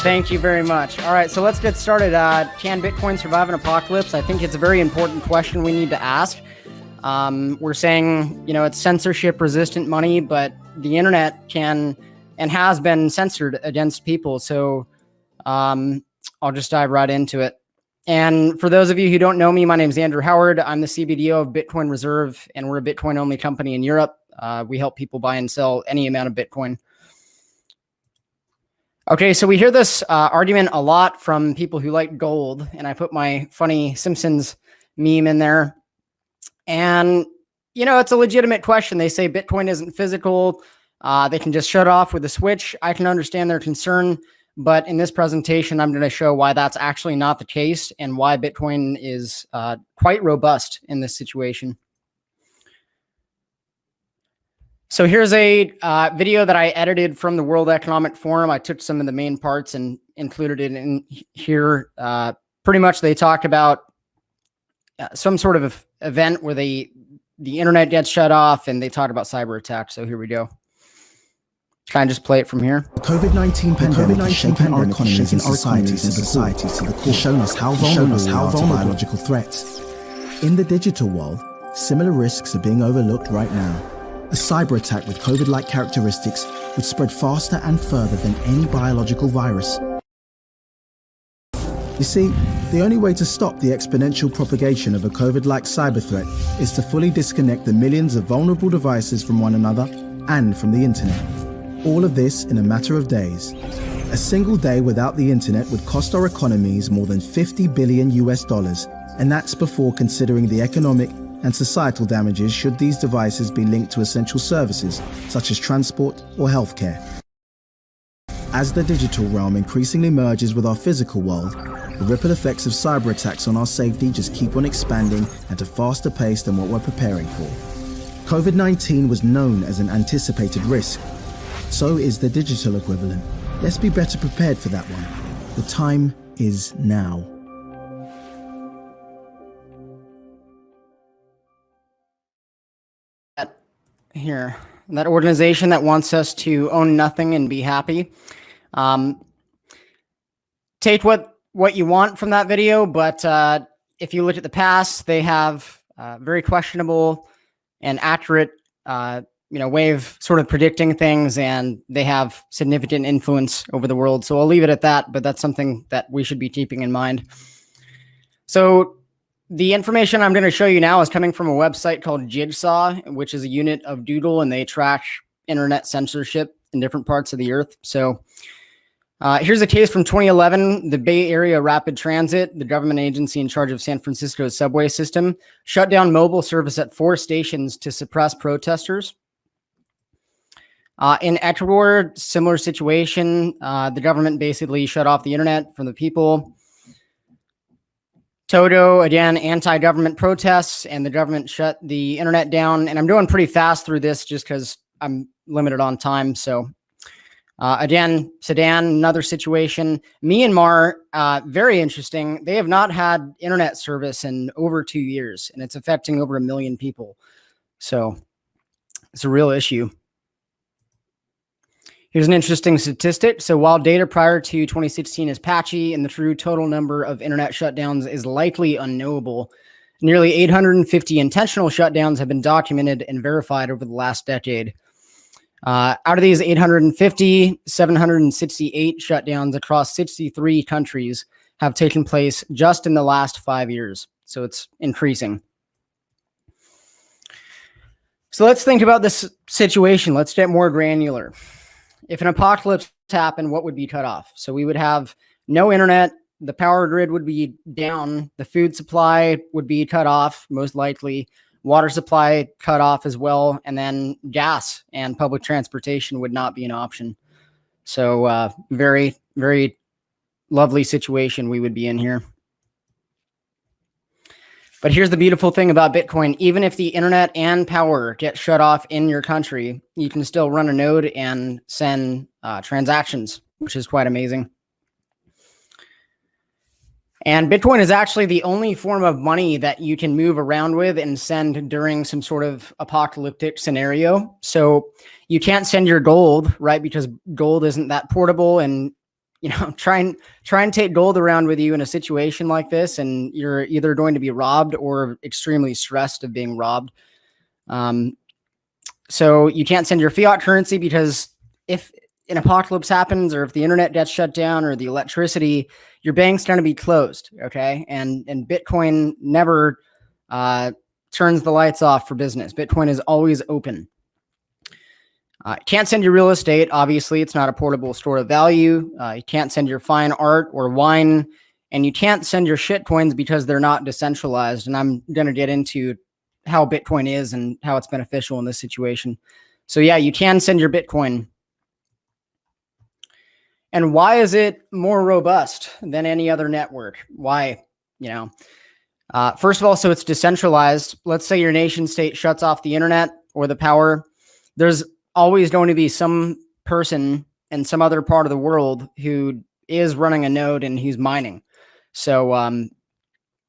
Thank you very much. All right, so let's get started. Can Bitcoin survive an apocalypse? I think it's a very important question we need to ask. We're saying, it's censorship resistant money, but the internet can and has been censored against people. So I'll just dive right into it. And for those of you who don't know me, my name is Andrew Howard. I'm the CBDO of Bitcoin Reserve, and we're a Bitcoin only company in Europe. We help people buy and sell any amount of Bitcoin. Okay, so we hear this argument a lot from people who like gold, and I put my funny Simpsons meme in there. And, it's a legitimate question. They say Bitcoin isn't physical. They can just shut off with a switch. I can understand their concern, but in this presentation, I'm going to show why that's actually not the case and why Bitcoin is quite robust in this situation. So here's a video that I edited from the World Economic Forum. I took some of the main parts and included it in here. Pretty much they talk about some sort of event where the internet gets shut off, and they talk about cyber attacks. So here we go. Can I just play it from here? The COVID-19 pandemic has shaken our economies and societies to the core, shown us how vulnerable we are to biological threats. In the digital world, similar risks are being overlooked right now. A cyber attack with COVID-like characteristics would spread faster and further than any biological virus. You see, the only way to stop the exponential propagation of a COVID-like cyber threat is to fully disconnect the millions of vulnerable devices from one another and from the internet. All of this in a matter of days. A single day without the internet would cost our economies more than $50 billion US, and that's before considering the economic and societal damages should these devices be linked to essential services such as transport or healthcare. As the digital realm increasingly merges with our physical world, the ripple effects of cyber attacks on our safety just keep on expanding at a faster pace than what we're preparing for. COVID-19 was known as an anticipated risk. So is the digital equivalent. Let's be better prepared for that one. The time is now. Here, that organization that wants us to own nothing and be happy. Take what you want from that video, but if you look at the past, they have very questionable and accurate way of sort of predicting things, and they have significant influence over the world. So I'll leave it at that, but that's something that we should be keeping in mind. So the information I'm going to show you now is coming from a website called Jigsaw, which is a unit of Doodle, and they track internet censorship in different parts of the earth. So here's a case from 2011. The Bay Area Rapid Transit, the government agency in charge of San Francisco's subway system, shut down mobile service at 4 stations to suppress protesters. In Ecuador, similar situation. The government basically shut off the internet from the people. Toto, again, anti-government protests, and the government shut the internet down. And I'm going pretty fast through this just because I'm limited on time. So again, Sudan, another situation. Myanmar, very interesting. They have not had internet service in over 2 years, and it's affecting over 1 million people. So it's a real issue. Here's an interesting statistic. So while data prior to 2016 is patchy and the true total number of internet shutdowns is likely unknowable, nearly 850 intentional shutdowns have been documented and verified over the last decade. Out of these 850, 768 shutdowns across 63 countries have taken place just in the last 5 years. So it's increasing. So let's think about this situation. Let's get more granular. If an apocalypse happened, what would be cut off? So we would have no internet, the power grid would be down, the food supply would be cut off, most likely, water supply cut off as well, and then gas and public transportation would not be an option. So very, very lovely situation we would be in here. But here's the beautiful thing about Bitcoin. Even if the internet and power get shut off in your country, you can still run a node and send transactions, which is quite amazing. And Bitcoin is actually the only form of money that you can move around with and send during some sort of apocalyptic scenario. So you can't send your gold, right? Because gold isn't that portable, and try and take gold around with you in a situation like this, and you're either going to be robbed or extremely stressed of being robbed. So you can't send your fiat currency, because if an apocalypse happens, or if the internet gets shut down, or the electricity, your bank's going to be closed. Okay. And Bitcoin never turns the lights off for business. Bitcoin is always open. Can't send your real estate. Obviously, it's not a portable store of value. You can't send your fine art or wine, and you can't send your shit coins because they're not decentralized. And I'm going to get into how Bitcoin is and how it's beneficial in this situation. So yeah, you can send your Bitcoin. And why is it more robust than any other network? Why? First of all, so it's decentralized. Let's say your nation state shuts off the internet or the power. There's always going to be some person in some other part of the world who is running a node and who's mining. So,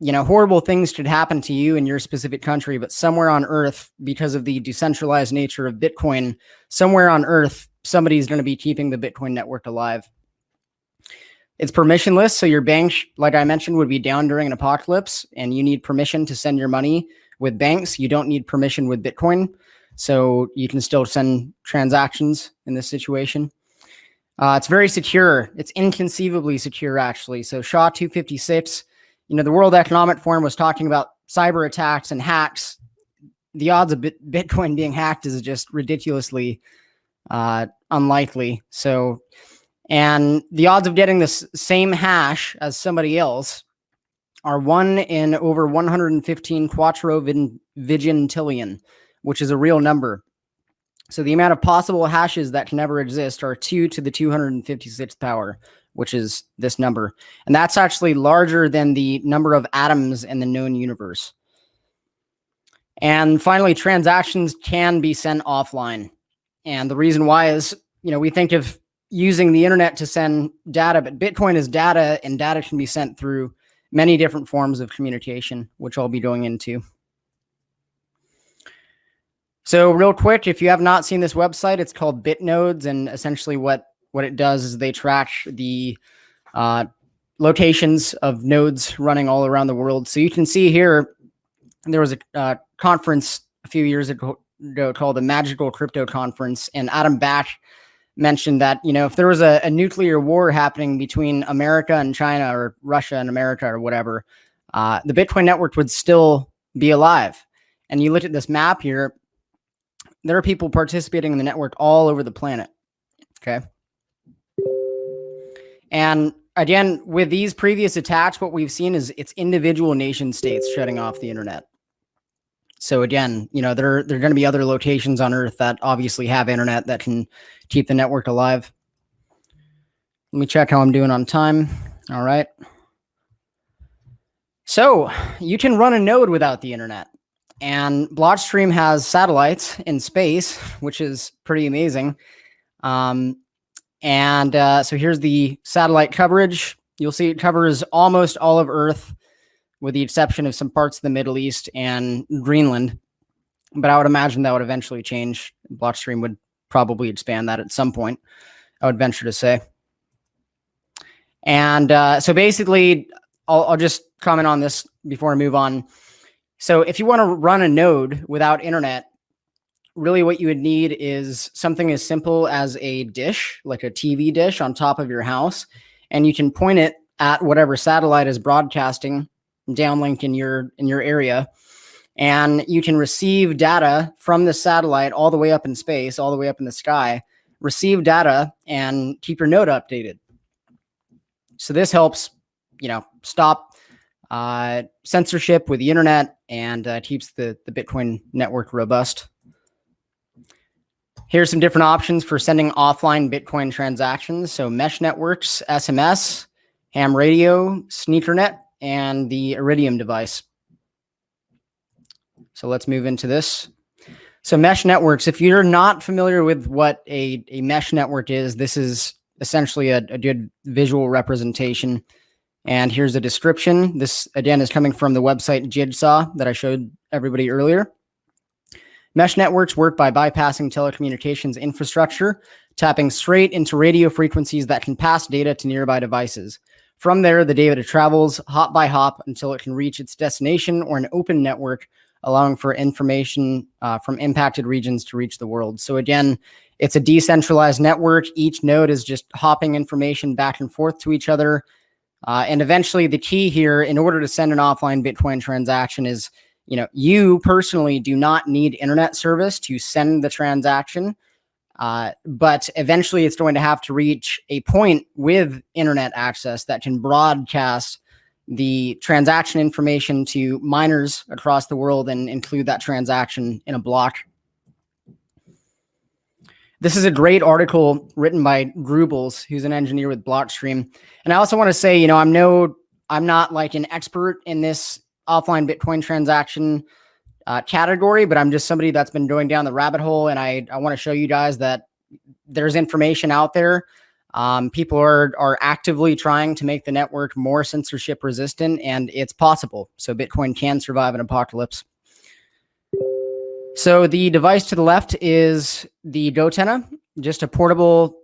horrible things could happen to you in your specific country, but somewhere on Earth, because of the decentralized nature of Bitcoin, somewhere on Earth, somebody's going to be keeping the Bitcoin network alive. It's permissionless, so your bank, like I mentioned, would be down during an apocalypse, and you need permission to send your money. With banks, you don't need permission with Bitcoin, so you can still send transactions in this situation. It's very secure. It's inconceivably secure, actually. So SHA 256, the World Economic Forum was talking about cyber attacks and hacks. The odds of Bitcoin being hacked is just ridiculously unlikely. So, and the odds of getting this same hash as somebody else are 1 in over 115 quadrivigintillion, which is a real number. So the amount of possible hashes that can ever exist are 2 to the 256th power, which is this number. And that's actually larger than the number of atoms in the known universe. And finally, transactions can be sent offline. And the reason why is, we think of using the internet to send data, but Bitcoin is data, and data can be sent through many different forms of communication, which I'll be going into. So real quick, if you have not seen this website, it's called BitNodes, and essentially what it does is they track the locations of nodes running all around the world. So you can see here, there was a conference a few years ago called the Magical Crypto Conference, and Adam Back mentioned that, if there was a nuclear war happening between America and China, or Russia and America, or whatever, the Bitcoin network would still be alive. And you look at this map here, there are people participating in the network all over the planet. Okay. And again, with these previous attacks, what we've seen is it's individual nation states shutting off the internet. So again, there are going to be other locations on Earth that obviously have internet that can keep the network alive. Let me check how I'm doing on time. All right. So you can run a node without the internet. And Blockstream has satellites in space, which is pretty amazing. So here's the satellite coverage. You'll see it covers almost all of Earth, with the exception of some parts of the Middle East and Greenland. But I would imagine that would eventually change. Blockstream would probably expand that at some point, I would venture to say. And so basically, I'll just comment on this before I move on. So if you want to run a node without internet, really what you would need is something as simple as a dish, like a TV dish on top of your house, and you can point it at whatever satellite is broadcasting downlink in your area, and you can receive data from the satellite all the way up in space, all the way up in the sky, receive data and keep your node updated. So this helps, stop censorship with the internet, and keeps the Bitcoin network robust. Here's some different options for sending offline Bitcoin transactions. So mesh networks, SMS, ham radio, Sneakernet, and the Iridium device. So let's move into this. So mesh networks, if you're not familiar with what a mesh network is, this is essentially a good visual representation. And here's a description. This, again, is coming from the website Jigsaw that I showed everybody earlier. Mesh networks work by bypassing telecommunications infrastructure tapping straight into radio frequencies that can pass data to nearby devices. From there, the data travels hop by hop until it can reach its destination or an open network, allowing for information from impacted regions to reach the world. So again, it's a decentralized network. Each node is just hopping information back and forth to each other. And eventually the key here, in order to send an offline Bitcoin transaction, is, you personally do not need internet service to send the transaction. But eventually it's going to have to reach a point with internet access that can broadcast the transaction information to miners across the world and include that transaction in a block. This is a great article written by Grubels, who's an engineer with Blockstream. And I also want to say, I'm not like an expert in this offline Bitcoin transaction category, but I'm just somebody that's been going down the rabbit hole. And I want to show you guys that there's information out there. People are actively trying to make the network more censorship resistant, and it's possible. So Bitcoin can survive an apocalypse. So the device to the left is the GoTenna, just a portable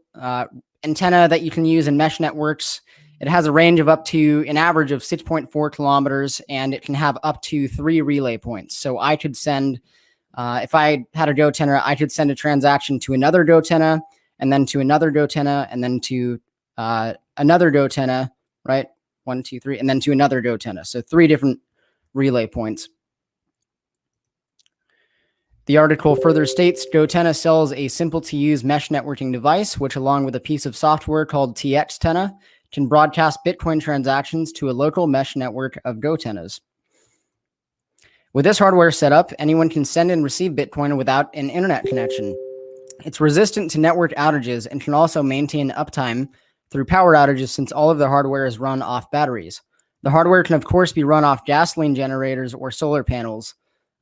antenna that you can use in mesh networks. It has a range of up to an average of 6.4 kilometers, and it can have up to 3 relay points. So I could send, if I had a GoTenna, I could send a transaction to another GoTenna, and then to another GoTenna, and then to another GoTenna, right? 1, 2, 3, and then to another GoTenna. So 3 different relay points. The article further states, GoTenna sells a simple-to-use mesh networking device, which, along with a piece of software called TXTenna, can broadcast Bitcoin transactions to a local mesh network of GoTennas. With this hardware set up, anyone can send and receive Bitcoin without an internet connection. It's resistant to network outages and can also maintain uptime through power outages, since all of the hardware is run off batteries. The hardware can, of course, be run off gasoline generators or solar panels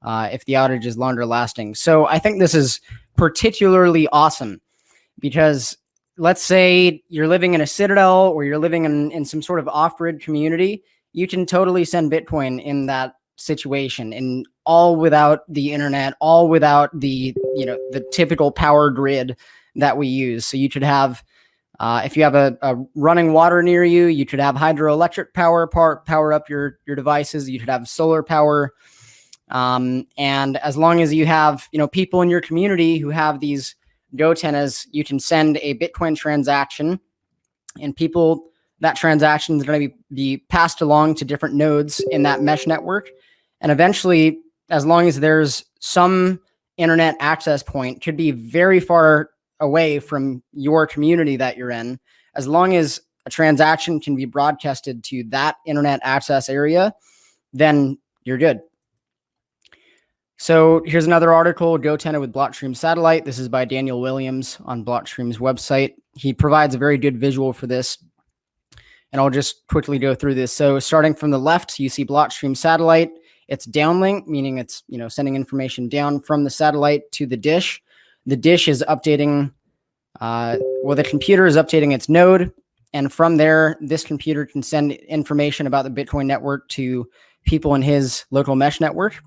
if the outage is longer lasting. So I think this is particularly awesome because let's say you're living in a Citadel or you're living in some sort of off-grid community, you can totally send Bitcoin in that situation, and all without the internet, all without the typical power grid that we use. So you could have, if you have a running water near you, you could have hydroelectric power up your devices. You could have solar power. And as long as you have, people in your community who have these GoTennas, you can send a Bitcoin transaction, and that transaction is going to be passed along to different nodes in that mesh network. And eventually, as long as there's some internet access point, could be very far away from your community that you're in, as long as a transaction can be broadcasted to that internet access area, then you're good. So here's another article, GoTenna with Blockstream Satellite. This is by Daniel Williams on Blockstream's website. He provides a very good visual for this, and I'll just quickly go through this. So starting from the left, you see Blockstream Satellite. It's downlink, meaning it's sending information down from the satellite to the dish. The dish is updating, the computer is updating its node, and from there, this computer can send information about the Bitcoin network to people in his local mesh network.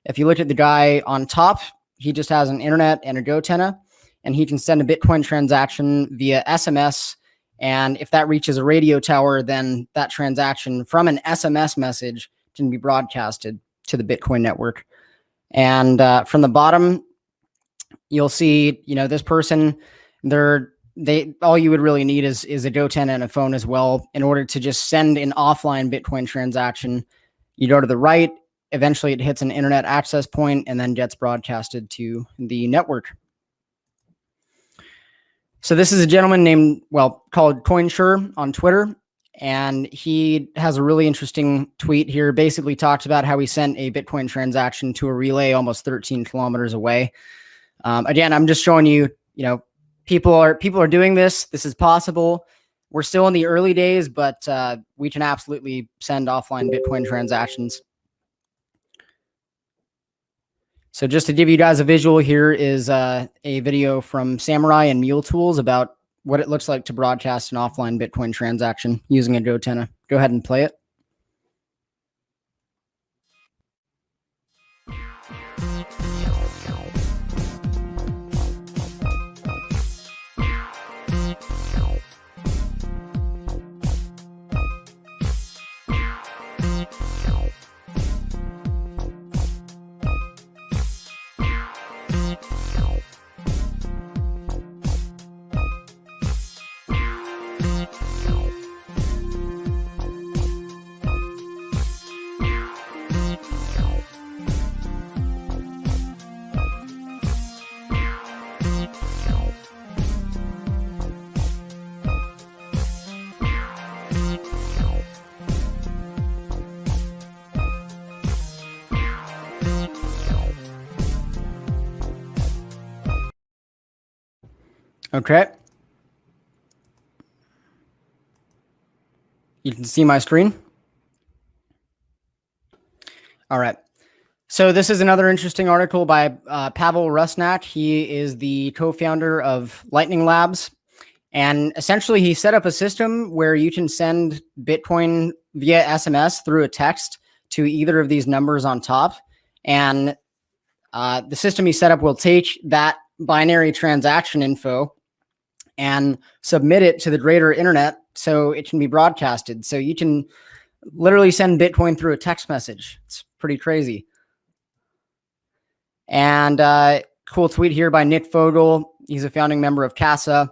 If you look at the guy on top, he just has an internet and a GoTenna, and he can send a Bitcoin transaction via SMS. And if that reaches a radio tower, then that transaction from an SMS message can be broadcasted to the Bitcoin network. And from the bottom, you'll see, this person, all you would really need is a GoTenna and a phone as well in order to just send an offline Bitcoin transaction. You go to the right. Eventually it hits an internet access point and then gets broadcasted to the network. So this is a gentleman called CoinSure on Twitter, and he has a really interesting tweet here. Basically talks about how he sent a Bitcoin transaction to a relay almost 13 kilometers away. Again, I'm just showing you, people are doing this. This is possible. We're still in the early days, but we can absolutely send offline Bitcoin transactions. So just to give you guys a visual, here is a video from Samurai and Mule Tools about what it looks like to broadcast an offline Bitcoin transaction using a GoTenna. Go ahead and play it. Okay. You can see my screen. All right. So this is another interesting article by Pavel Rusnak. He is the co-founder of Lightning Labs. And essentially, he set up a system where you can send Bitcoin via SMS through a text to either of these numbers on top. And the system he set up will take that binary transaction info and submit it to the greater internet so it can be broadcasted. So you can literally send Bitcoin through a text message. It's pretty crazy. And cool tweet here by Nick Fogel. He's a founding member of CASA.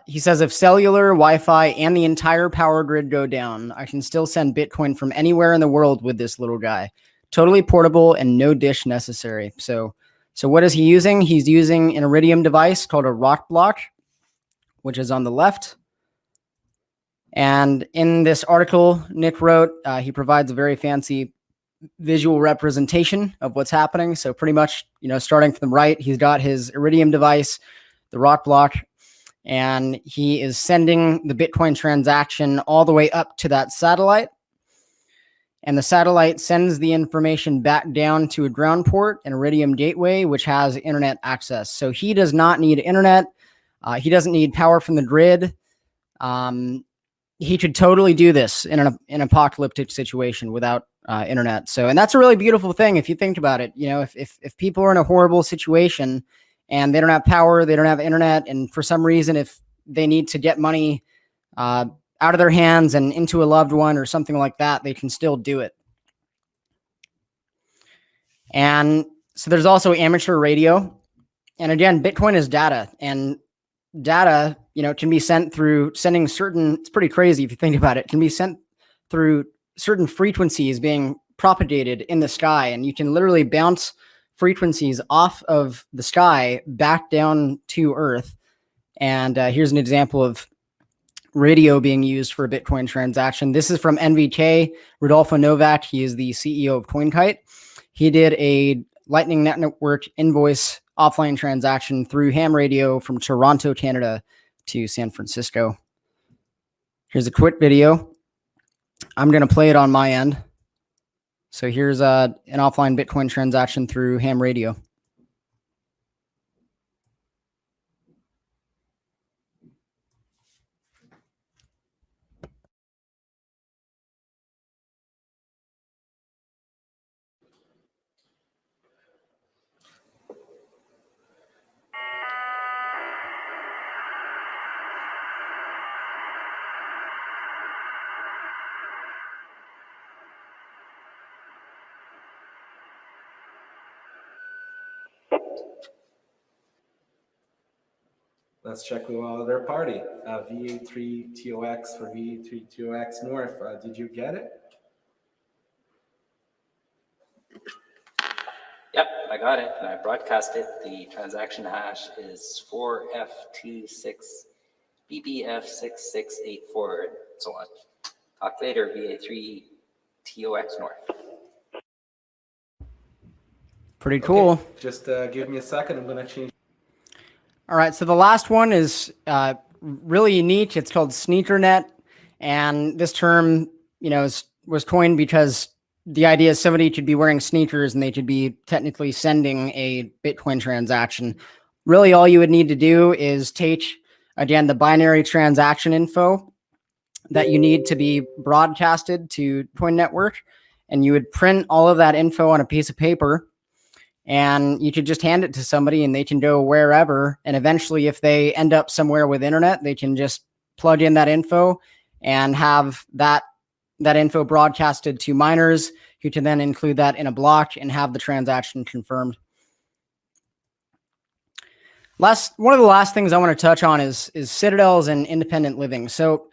He says, if cellular, Wi-Fi, and the entire power grid go down, I can still send Bitcoin from anywhere in the world with this little guy. Totally portable and no dish necessary. So what is he using? He's using an Iridium device called a rock block, which is on the left. And in this article, Nick wrote, he provides a very fancy visual representation of what's happening. So pretty much, starting from the right, he's got his Iridium device, the rock block, and he is sending the Bitcoin transaction all the way up to that satellite. And the satellite sends the information back down to a ground port, an Iridium gateway, which has internet access. So he does not need internet. He doesn't need power from the grid. He could totally do this in an apocalyptic situation without internet. So, and that's a really beautiful thing if you think about it. If people are in a horrible situation and they don't have power, they don't have internet, and for some reason, if they need to get money out of their hands and into a loved one or something like that, they can still do it. And so there's also amateur radio. And again, Bitcoin is data, and data, can be sent through sending certain, it's pretty crazy if you think about it, can be sent through certain frequencies being propagated in the sky. And you can literally bounce frequencies off of the sky back down to Earth. And here's an example of radio being used for a Bitcoin transaction. This is from NVK, Rodolfo Novak. He is the CEO of CoinKite. He did a Lightning Network invoice offline transaction through ham radio from Toronto, Canada to San Francisco. Here's a quick video. I'm going to play it on my end. So here's an offline Bitcoin transaction through ham radio. Let's check with their party. VA3TOX for VA3TOX North. Did you get it? Yep, I got it, and I broadcast it. The transaction hash is 4F26BBF6684, and so on. Talk later, VA3TOX North. Pretty cool. Okay, just give me a second. I'm going to change. All right, so the last one is really unique. It's called Sneakernet, and this term, was coined because the idea is somebody could be wearing sneakers and they could be technically sending a Bitcoin transaction. Really, all you would need to do is take, again, the binary transaction info that you need to be broadcasted to Coin Network, and you would print all of that info on a piece of paper. And you could just hand it to somebody and they can go wherever. And eventually, if they end up somewhere with internet, they can just plug in that info and have that info broadcasted to miners who can then include that in a block and have the transaction confirmed. One of the last things I want to touch on is Citadels and independent living. So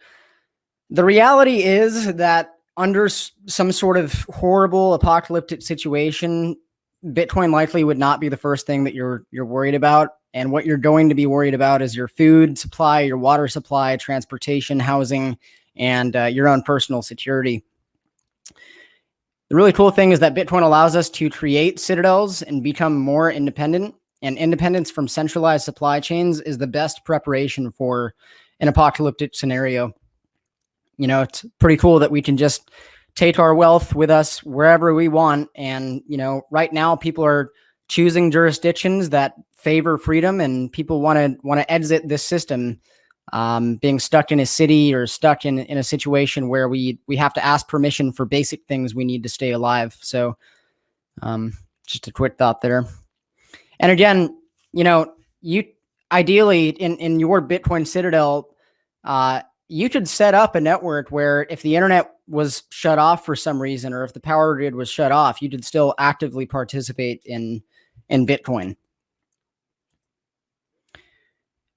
the reality is that under some sort of horrible apocalyptic situation, Bitcoin likely would not be the first thing that you're worried about. And what you're going to be worried about is your food supply, your water supply, transportation, housing, and your own personal security. The really cool thing is that Bitcoin allows us to create citadels and become more independent. and independence from centralized supply chains is the best preparation for an apocalyptic scenario. You know, it's pretty cool that we can just take our wealth with us wherever we want. And, you know, right now people are choosing jurisdictions that favor freedom, and people want to exit this system, being stuck in a city or stuck in a situation where we have to ask permission for basic things we need to stay alive. So just a quick thought there. And again, you know, you ideally in your Bitcoin Citadel, you could set up a network where if the internet was shut off for some reason, or if the power grid was shut off, you could still actively participate in Bitcoin.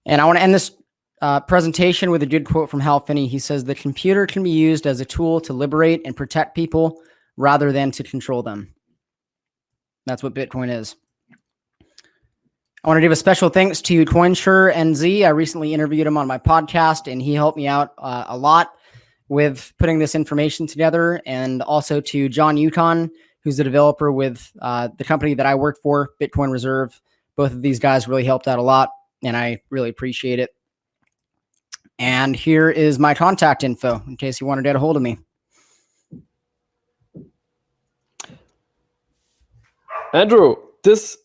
And I want to end this presentation with a good quote from Hal Finney. He says, "The computer can be used as a tool to liberate and protect people rather than to control them." That's what Bitcoin is. I want to give a special thanks to CoinSure NZ. I recently interviewed him on my podcast, and he helped me out a lot with putting this information together. And also to John Yukon, who's the developer with the company that I work for, Bitcoin Reserve. Both of these guys really helped out a lot, and I really appreciate it. And here is my contact info in case you want to get a hold of me. Andrew, this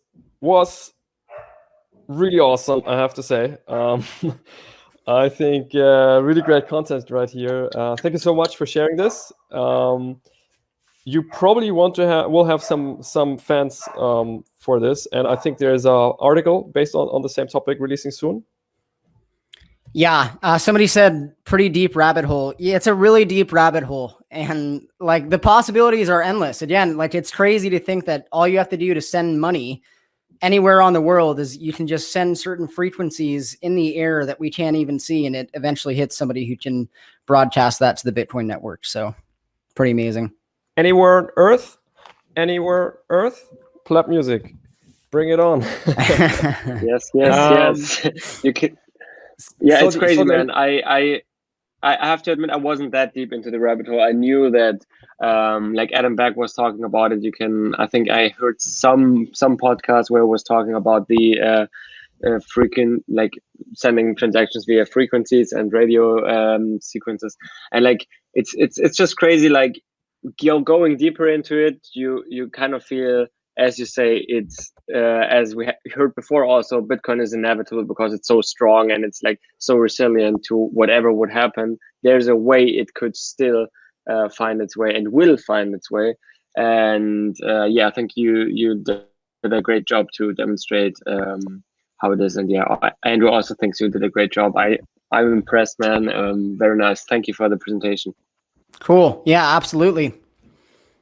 was really awesome, I have to say. I think really great content right here. Thank you so much for sharing this. You probably will have some fans for this, and I think there's an article based on the same topic releasing soon. Yeah, somebody said pretty deep rabbit hole. Yeah, it's a really deep rabbit hole, and like the possibilities are endless. Again, like it's crazy to think that all you have to do to send money anywhere on the world is you can just send certain frequencies in the air that we can't even see, and it eventually hits somebody who can broadcast that to the Bitcoin network. So pretty amazing. Anywhere on Earth, clap music, bring it on. Yes. You can. Yeah, it's crazy, man. I have to admit, I wasn't that deep into the rabbit hole. I knew that, like Adam Back was talking about it. I think I heard some podcast where it was talking about the frequent, like sending transactions via frequencies and radio sequences, and like it's just crazy. Like you're going deeper into it, you kind of feel, as you say, it's as we heard before, also Bitcoin is inevitable because it's so strong and it's like so resilient to whatever would happen. There's a way it could still find its way and will find its way. And yeah, I think you did a great job to demonstrate how it is. And yeah, Andrew also thinks you did a great job. I'm impressed, man. Very nice. Thank you for the presentation. Cool. Yeah, absolutely.